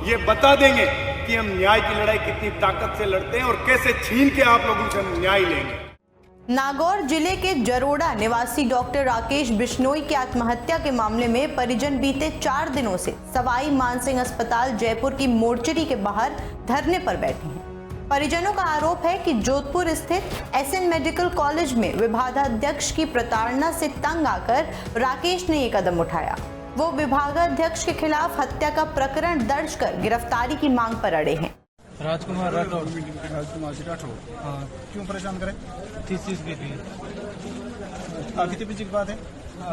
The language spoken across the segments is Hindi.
ये बता देंगे कि हम न्याय की लड़ाई कितनी ताकत से लड़ते हैं और कैसे छीन के आप लोगों से हम न्याय लेंगे। नागौर जिले के जरोड़ा निवासी डॉक्टर राकेश बिश्नोई की आत्महत्या के मामले में परिजन बीते 4 दिनों से सवाई मानसिंह अस्पताल जयपुर की मोर्चरी के बाहर धरने पर बैठे हैं। परिजनों का आरोप है कि जोधपुर स्थित एसएन मेडिकल कॉलेज में विभागाध्यक्ष की प्रताड़ना से तंग आकर राकेश ने ये कदम उठाया। वो विभागाध्यक्ष के खिलाफ हत्या का प्रकरण दर्ज कर गिरफ्तारी की मांग पर अड़े हैं। राजकुमार राठौर। राजकुमार जी राठौर। हाँ, क्यों परेशान करें? थीसिस के लिए। आप कितने बजे की बात है?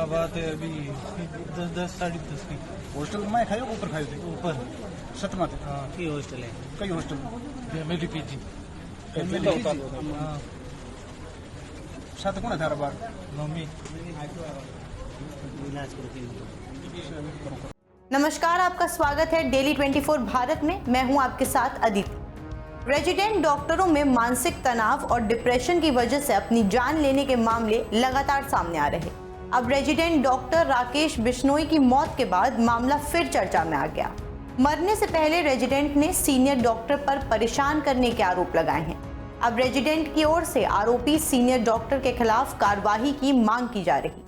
बात है अभी 10 साढ़े 10 की। हॉस्टल में खाए ऊपर खाए थे? ऊपर सतमा थे। हाँ, की हॉस्टल है। कई हॉस्टल में? Family PG. हाँ। साथ कौन था बार? मम्मी। नमस्कार, आपका स्वागत है डेली 24 भारत में। मैं हूं आपके साथ अदिति। रेजिडेंट डॉक्टरों में मानसिक तनाव और डिप्रेशन की वजह से अपनी जान लेने के मामले लगातार सामने आ रहे। अब रेजिडेंट डॉक्टर राकेश बिश्नोई की मौत के बाद मामला फिर चर्चा में आ गया। मरने से पहले रेजिडेंट ने सीनियर डॉक्टर पर परेशान करने के आरोप लगाए हैं। अब रेजिडेंट की ओर से आरोपी सीनियर डॉक्टर के खिलाफ कार्रवाई की मांग की जा रही।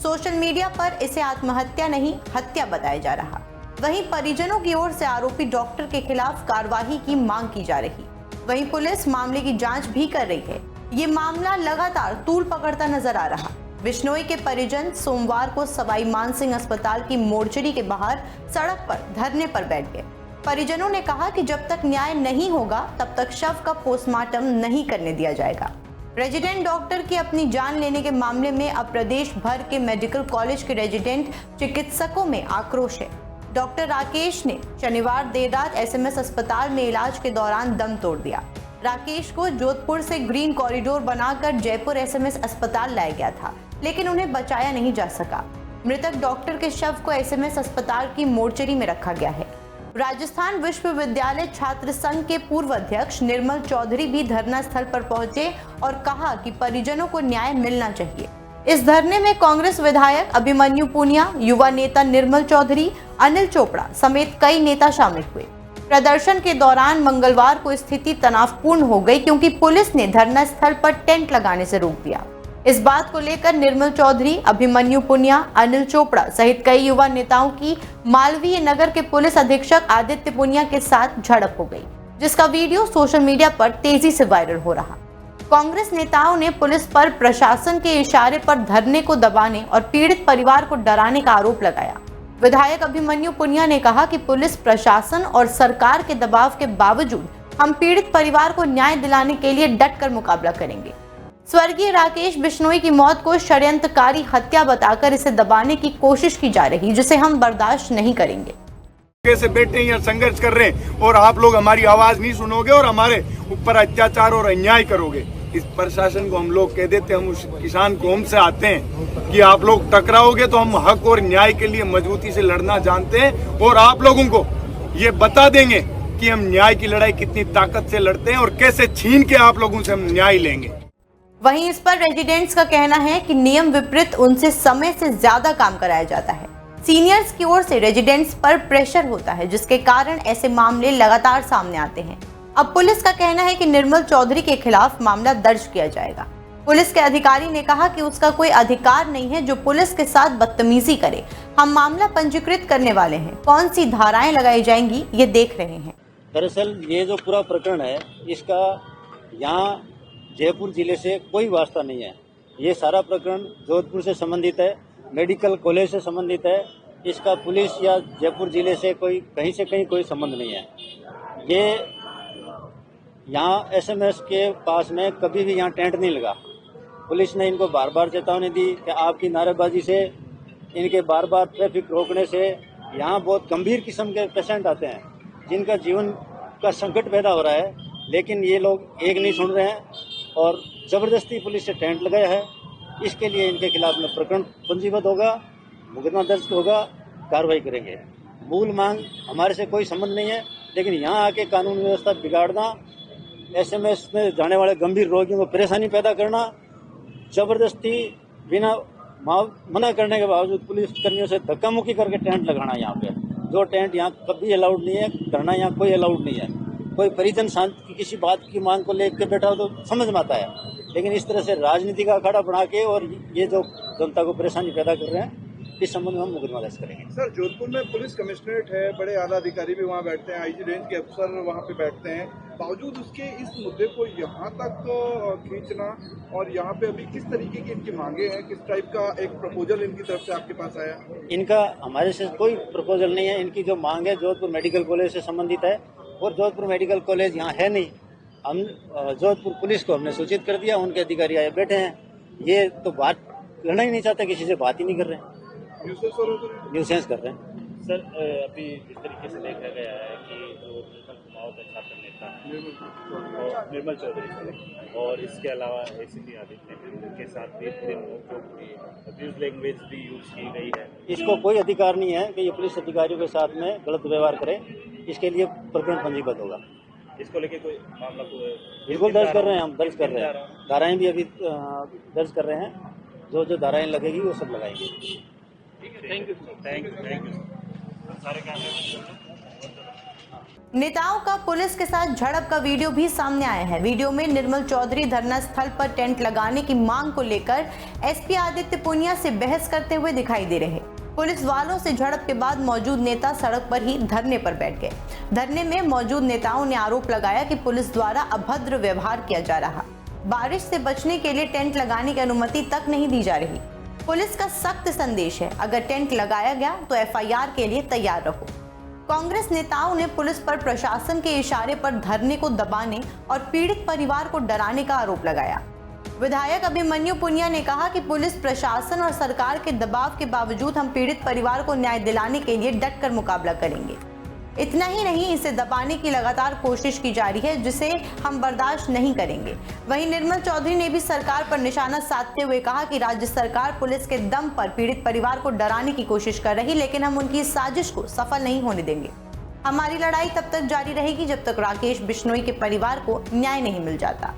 सोशल मीडिया पर इसे आत्महत्या नहीं हत्या बताया जा रहा। वहीं परिजनों की ओर से आरोपी डॉक्टर के खिलाफ कार्रवाई की मांग की जा रही। वहीं पुलिस मामले की जांच भी कर रही है। ये मामला लगातार तूल पकड़ता नजर आ रहा। बिश्नोई के परिजन सोमवार को सवाई मानसिंह अस्पताल की मोर्चरी के बाहर सड़क पर धरने पर बैठ गए। परिजनों ने कहा कि जब तक न्याय नहीं होगा तब तक शव का पोस्टमार्टम नहीं करने दिया जाएगा। रेजिडेंट डॉक्टर की अपनी जान लेने के मामले में अब प्रदेश भर के मेडिकल कॉलेज के रेजिडेंट चिकित्सकों में आक्रोश है। डॉक्टर राकेश ने शनिवार देर रात एसएमएस अस्पताल में इलाज के दौरान दम तोड़ दिया। राकेश को जोधपुर से ग्रीन कॉरिडोर बनाकर जयपुर एसएमएस अस्पताल लाया गया था, लेकिन उन्हें बचाया नहीं जा सका। मृतक डॉक्टर के शव को एसएमएस अस्पताल की मोर्चरी में रखा गया है। राजस्थान विश्वविद्यालय छात्र संघ के पूर्व अध्यक्ष निर्मल चौधरी भी धरना स्थल पर पहुंचे और कहा कि परिजनों को न्याय मिलना चाहिए। इस धरने में कांग्रेस विधायक अभिमन्यु पुनिया, युवा नेता निर्मल चौधरी, अनिल चोपड़ा समेत कई नेता शामिल हुए। प्रदर्शन के दौरान मंगलवार को स्थिति तनावपूर्ण हो गई क्योंकि पुलिस ने धरना स्थल पर टेंट लगाने से रोक दिया। इस बात को लेकर निर्मल चौधरी, अभिमन्यु पुनिया, अनिल चोपड़ा सहित कई युवा नेताओं की मालवीय नगर के पुलिस अधीक्षक आदित्य पुनिया के साथ झड़प हो गई, जिसका वीडियो सोशल मीडिया पर तेजी से वायरल हो रहा। कांग्रेस नेताओं ने पुलिस पर प्रशासन के इशारे पर धरने को दबाने और पीड़ित परिवार को डराने का आरोप लगाया। विधायक अभिमन्यु पुनिया ने कहा कि पुलिस प्रशासन और सरकार के दबाव के बावजूद हम पीड़ित परिवार को न्याय दिलाने के लिए डटकर मुकाबला करेंगे। स्वर्गीय राकेश बिश्नोई की मौत को षड्यंत्रकारी हत्या बताकर इसे दबाने की कोशिश की जा रही, जिसे हम बर्दाश्त नहीं करेंगे। कैसे बैठे हैं, संघर्ष कर रहे हैं और आप लोग हमारी आवाज नहीं सुनोगे और हमारे ऊपर अत्याचार और अन्याय करोगे। इस प्रशासन को हम लोग कह देते, हम उस किसान कौम से आते हैं कि आप लोग टकराओगे तो हम हक और न्याय के लिए मजबूती से लड़ना जानते हैं और आप लोगों को ये बता देंगे कि हम न्याय की लड़ाई कितनी ताकत से लड़ते हैं और कैसे छीन के आप लोगों से हम न्याय लेंगे। वहीं इस पर रेजिडेंट्स का कहना है कि नियम विपरीत उनसे समय से ज्यादा काम कराया जाता है। सीनियर्स की ओर से रेजिडेंट्स पर प्रेशर होता है, जिसके कारण ऐसे मामले लगातार सामने आते हैं। अब पुलिस का कहना है कि निर्मल चौधरी के खिलाफ मामला दर्ज किया जाएगा। पुलिस के अधिकारी ने कहा कि उसका कोई अधिकार नहीं है जो पुलिस के साथ बदतमीजी करे। हम मामला पंजीकृत करने वाले हैं, कौन सी धाराएं लगाई जाएंगी ये देख रहे हैं। दरअसल ये जो पूरा प्रकरण है, इसका यहाँ जयपुर जिले से कोई वास्ता नहीं है। ये सारा प्रकरण जोधपुर से संबंधित है, मेडिकल कॉलेज से संबंधित है। इसका पुलिस या जयपुर जिले से कहीं से कहीं कोई संबंध नहीं है। ये यहाँ एसएमएस के पास में कभी भी यहाँ टेंट नहीं लगा। पुलिस ने इनको बार बार चेतावनी दी कि आपकी नारेबाजी से, इनके बार बार ट्रैफिक रोकने से यहाँ बहुत गंभीर किस्म के पेशेंट आते हैं जिनका जीवन का संकट पैदा हो रहा है, लेकिन ये लोग एक नहीं सुन रहे हैं और जबरदस्ती पुलिस से टेंट लगाया है। इसके लिए इनके खिलाफ में प्रकरण पंजीबद्ध होगा, मुकदमा दर्ज होगा, कार्रवाई करेंगे। मूल मांग हमारे से कोई संबंध नहीं है, लेकिन यहाँ आके कानून व्यवस्था बिगाड़ना, एसएमएस में जाने वाले गंभीर रोगियों को परेशानी पैदा करना, जबरदस्ती बिना मना करने के बावजूद पुलिस कर्मियों से धक्का मुक्की करके टेंट लगाना यहाँ पे, जो टेंट यहाँ कभी अलाउड नहीं है, धरना यहाँ कोई अलाउड नहीं है। कोई परिजन शांति की किसी बात की मांग को लेकर बैठा हो तो समझ में आता है, लेकिन इस तरह से राजनीति का अखाड़ा बना के और ये जो जनता को परेशानी पैदा कर रहे हैं, इस संबंध में हम मुकदमा दर्ज करेंगे। सर, जोधपुर में पुलिस कमिश्नरेट है, बड़े आला अधिकारी भी वहाँ बैठते हैं, आईजी रेंज के अफसर वहाँ पे बैठते हैं, बावजूद उसके इस मुद्दे को यहाँ तक खींचना, और यहाँ पे अभी किस तरीके की इनकी मांगे हैं, किस टाइप का एक प्रपोजल इनकी तरफ से आपके पास आया? इनका हमारे से कोई प्रपोजल नहीं है। इनकी जो मांग है जोधपुर मेडिकल कॉलेज से संबंधित है, और जोधपुर मेडिकल कॉलेज यहाँ है नहीं। हम जोधपुर पुलिस को हमने सूचित कर दिया, उनके अधिकारी आए बैठे हैं। ये तो बात करना ही नहीं चाहते, किसी से बात ही नहीं कर रहे हैं, न्यूसेंस कर रहे हैं। सर, अभी जिस तरीके से देखा गया है कि जो माओ का छात्र नेता निर्मल चौधरी और इसके अलावा एसीपी आदित्य के साथ भी अब्यूज लैंग्वेज भी यूज की गई है। इसको कोई अधिकार नहीं है कि ये पुलिस अधिकारियों के साथ में गलत व्यवहार करे। इसके लिए प्रकरण पंजीबद्ध होगा। इसको लेके कोई मामला बिल्कुल दर्ज कर रहे हैं, हम दर्ज कर रहे हैं, धाराएं भी अभी दर्ज कर रहे हैं। जो जो धाराएं लगेगी वो सब लगाएंगे। Thank you. सारे कैमरे नेताओं का पुलिस के साथ झड़प का वीडियो भी सामने आया है। वीडियो में निर्मल चौधरी धरना स्थल पर टेंट लगाने की मांग को लेकर एसपी आदित्य पुनिया से बहस करते हुए दिखाई दे रहे। पुलिस वालों से झड़प के बाद मौजूद नेता सड़क पर ही धरने पर बैठ गए। धरने में मौजूद नेताओं ने आरोप लगाया कि पुलिस द्वारा अभद्र व्यवहार किया जा रहा, बारिश से बचने के लिए टेंट लगाने की अनुमति तक नहीं दी जा रही। पुलिस का सख्त संदेश है, अगर टेंट लगाया गया तो एफआईआर के लिए तैयार रहो। कांग्रेस नेताओं ने पुलिस पर प्रशासन के इशारे पर धरने को दबाने और पीड़ित परिवार को डराने का आरोप लगाया। विधायक अभिमन्यु पुनिया ने कहा कि पुलिस प्रशासन और सरकार के दबाव के बावजूद हम पीड़ित परिवार को न्याय दिलाने के लिए डटकर मुकाबला करेंगे। इतना ही नहीं, इसे दबाने की लगातार कोशिश की जा रही है, जिसे हम बर्दाश्त नहीं करेंगे। वहीं निर्मल चौधरी ने भी सरकार पर निशाना साधते हुए कहा कि राज्य सरकार पुलिस के दम पर पीड़ित परिवार को डराने की कोशिश कर रही, लेकिन हम उनकी इस साजिश को सफल नहीं होने देंगे। हमारी लड़ाई तब तक जारी रहेगी जब तक राकेश बिश्नोई के परिवार को न्याय नहीं मिल जाता।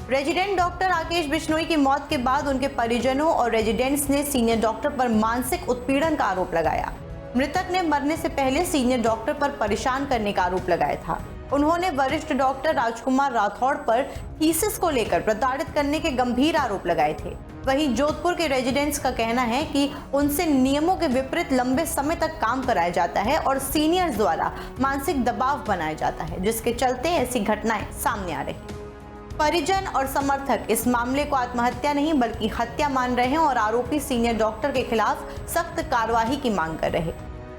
रेजिडेंट डॉक्टर राकेश बिश्नोई की मौत के बाद उनके परिजनों और रेजिडेंट्स ने सीनियर डॉक्टर पर मानसिक उत्पीड़न का आरोप लगाया। मृतक ने मरने से पहले सीनियर डॉक्टर पर परेशान करने का आरोप लगाया था। उन्होंने वरिष्ठ डॉक्टर राजकुमार राठौड़ पर थीसिस को लेकर प्रताड़ित करने के गंभीर आरोप लगाए थे। वहीं जोधपुर के रेजिडेंट्स का कहना है कि उनसे नियमों के विपरीत लंबे समय तक काम कराया जाता है और सीनियर्स द्वारा मानसिक दबाव बनाया जाता है, जिसके चलते ऐसी घटनाएं सामने आ रही। परिजन और समर्थक इस मामले को आत्महत्या नहीं बल्कि हत्या मान रहे हैं और आरोपी सीनियर डॉक्टर के खिलाफ सख्त कार्रवाई की मांग कर रहे।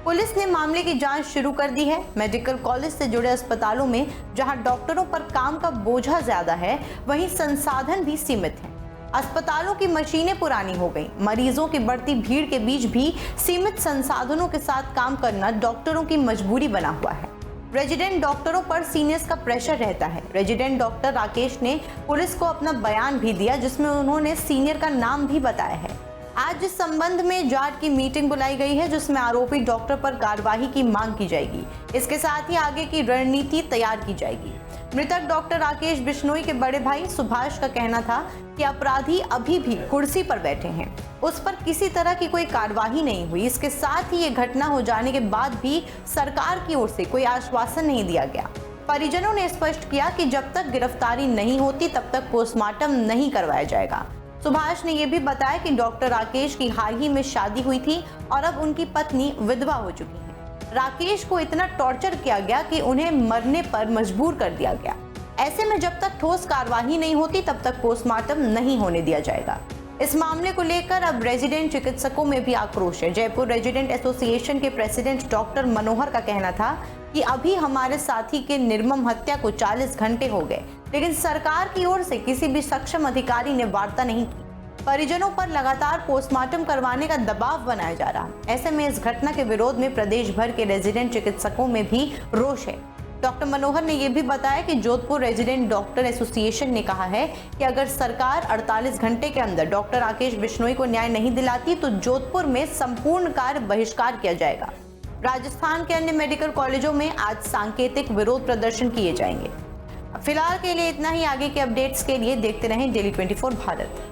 पुलिस ने मामले की जांच शुरू कर दी है। मेडिकल कॉलेज से जुड़े अस्पतालों में जहां डॉक्टरों पर काम का बोझा ज्यादा है, वहीं संसाधन भी सीमित हैं। अस्पतालों की मशीनें पुरानी हो गई। मरीजों की बढ़ती भीड़ के बीच भी सीमित संसाधनों के साथ काम करना डॉक्टरों की मजबूरी बना हुआ है। रेजिडेंट डॉक्टरों पर सीनियर्स का प्रेशर रहता है। रेजिडेंट डॉक्टर राकेश ने पुलिस को अपना बयान भी दिया, जिसमें उन्होंने सीनियर का नाम भी बताया है। आज इस संबंध में जांच की मीटिंग बुलाई गई है, जिसमें आरोपी डॉक्टर पर कार्रवाई की मांग की जाएगी। इसके साथ ही आगे की रणनीति तैयार की जाएगी। मृतक डॉक्टर राकेश बिश्नोई के बड़े भाई सुभाष का कहना था कि अपराधी अभी भी कुर्सी पर बैठे हैं, उस पर किसी तरह की कोई कार्रवाई नहीं हुई। इसके साथ ही ये घटना हो जाने के बाद भी सरकार की ओर से कोई आश्वासन नहीं दिया गया। परिजनों ने स्पष्ट किया कि जब तक गिरफ्तारी नहीं होती तब तक पोस्टमार्टम नहीं करवाया जाएगा। सुभाष ने यह भी बताया कि डॉक्टर राकेश की हाल ही में शादी हुई थी और अब उनकी पत्नी विधवा हो चुकी है। राकेश को इतना टॉर्चर किया गया कि उन्हें मरने पर मजबूर कर दिया गया। ऐसे में जब तक ठोस कार्रवाई नहीं होती तब तक पोस्टमार्टम नहीं होने दिया जाएगा। इस मामले को लेकर अब रेजिडेंट चिकित्सकों में भी आक्रोश है। जयपुर रेजिडेंट एसोसिएशन के प्रेसिडेंट डॉक्टर मनोहर का कहना था कि अभी हमारे साथी के निर्मम हत्या को 40 घंटे हो गए, लेकिन सरकार की ओर से किसी भी सक्षम अधिकारी ने वार्ता नहीं की। परिजनों पर लगातार पोस्टमार्टम करवाने का दबाव बनाया जा रहा। ऐसे में इस घटना के विरोध में प्रदेश भर के रेजिडेंट चिकित्सकों में भी रोष है। डॉक्टर मनोहर ने यह भी बताया कि जोधपुर रेजिडेंट डॉक्टर एसोसिएशन ने कहा है कि अगर सरकार 48 घंटे के अंदर डॉक्टर राकेश बिश्नोई को न्याय नहीं दिलाती तो जोधपुर में संपूर्ण कार्य बहिष्कार किया जाएगा। राजस्थान के अन्य मेडिकल कॉलेजों में आज सांकेतिक विरोध प्रदर्शन किए जाएंगे। फिलहाल के लिए इतना ही। आगे के अपडेट्स के लिए देखते रहें डेली 24 भारत।